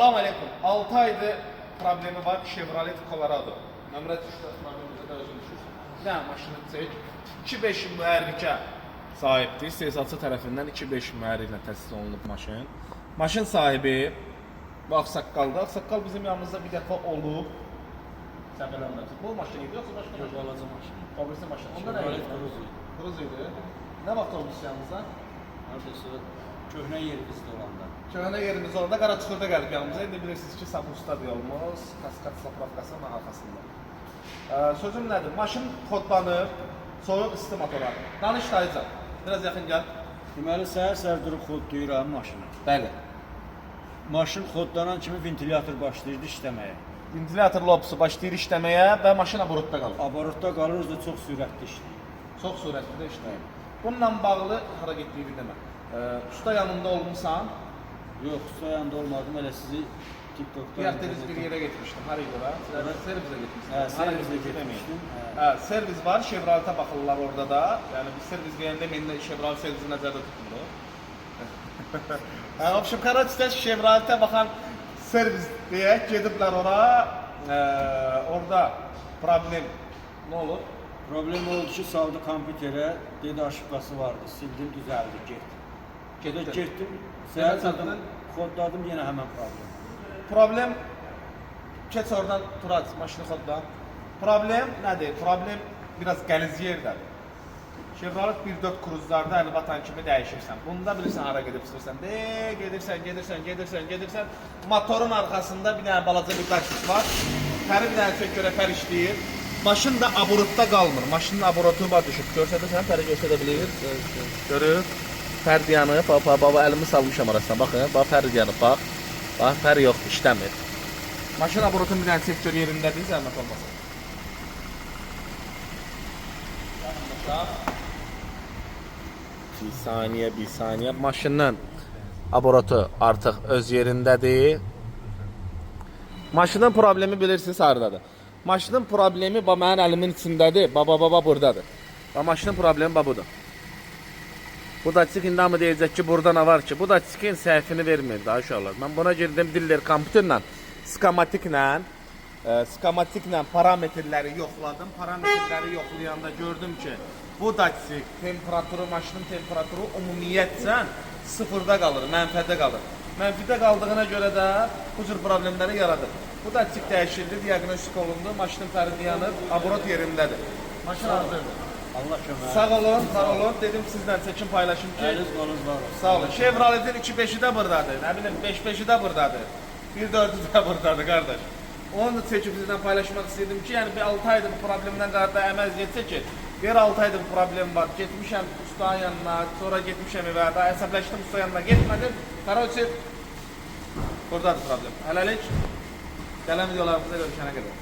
Salam aleyküm. 6 aydır problemi var Chevrolet Colorado. Nömrə düşdü, problemimizə də özün düşürsün. Bir dənə maşını çək. 2.5 mühərrikə sahibdir. İstehsalçı tərəfindən 2.5 mühərriklə təsis olunub maşın. Maşın sahibi bu Ağsaqqaldır. Ağsaqqal bizim yanımızda bir dəfə olub. Sən bilənlər. Bu maşın idi yoxsa başqa maşın? Balaca maşın. Fabrikası maşın. Onda nə idi? Cruz idi. Nə vaxt olmuş yanımızda? Hardasa köhnə yerimizdə olanda. Köhnə yerimiz olanda Qaraçuxurda gəlib yanımıza. İndi bilirsiniz ki, Sapustad yolumuz, Kaskad Sapravkasının arxasında. Sözüm nədir? Maşın kodlanır, soyuq isti motora. Danış dayıcan. Biraz yaxın gəl. Deməli, səhər-səhər durub xoddlayıram maşını. Bəli. Maşın xodlanan kimi ventilator başlayırdı işləməyə. Ventilator lobsu başlayır işləməyə və maşın aborotda qalır. Aborotda qalır, özü də çox sürətli işləyir. Çox sürətli də işləyir. Bununla bağlı hara getdiyi bir demə. Usta yanında olmuşsan, Yox, usta yanında olmadım, elə sizi TikTok'da... Yaxdeniz bir yerə getmişdim, hara görə? Servizə getmişdim. Hə, servizə getmişdim. Hə, servis var, Chevrolet'ə baxırlar orada da. Yəni biz servis deyəndə mən Chevrolet servisi nəzərdə tutmuruq. Hə, obşum Qaraçuxda Chevrolet'ə baxan servis deyək, gediblər ora. Orada problem nə olur? Problem oldu ki, saldı kompüterə, dedi aşıqası vardı, sildim, düzəldi, getdim. Getdim, səhər kodladım, yenə həmən problem. Problem, keç oradan Turac, maşını kodla. Problem nədir? Problem biraz qəliz yerdədir. Chevrolet 1.4 Cruz'larda əli batan kimi dəyişirsən. Bunda bilirsən hara gedib istəyirsən. Gedirsən. Motorun arxasında bir dənə balaca bir daşik var. Pəri bir dənə çök görə pər işləyir. Maşın da aborotda qalmır. Maşının aborotu var düşüb. Görsədirsən, pəri göstərə bilir. Görür. Pər yanıb. Baba əlimi salmışam arasına. Baxın, bax pər yanıb, bax. Bax, pər yox, işləmir. Maşın aborotun bir dənə çök gör yerindədir, zəhmət olmasın. Bir saniye. Maşının aborotu artıq öz yerindədir. Maşının problemi bilirsiniz haradadır. Maşının problemi mənim əlimin içindədir. Baba buradadır. Maşının problemi budur. Bu da indi hamı deyəcək ki, burada nə var ki? Bu da çikin səhvini vermir daha uşaqlar. Mən buna girdim diller kompüterlə, skamatiklə parametrləri yoxladım. Parametrləri yoxlayanda gördüm ki, bu daçik temperaturu, maşının temperaturu ümumiyyətcə sıfırda qalır, mənfidə qalır. Mənfidə qaldığına görə də bu cür problemləri yaradır. Bu daçik dəyişildi, diaqnostik olundu, maşının pəri dayanır, aborot yerindədir. Maşın hazırdır. Allah kömək. Sağ olun. Dedim sizlə çəkim paylaşım ki, Əliz qolunuz var olsun. sağ olun. Chevrolet'in 2.5'i də buradadır, nə bilim 5.5'i də buradadır, 1.4'ü də buradadır qardaş. Onu da çəkib sizlə paylaşmaq istəyirdim ki, yəni bir 6 aydır bu problemdən qarda əməz getsə ki, bir 6 aydır bu problem var, getmişəm ustanın yanına, sonra getmişəm evə, daha əsəbləşdim usta yanına, getmədim. Qaroçi, buradadır problem. Hələlik, gələn videolarımızda görüşənə qədər.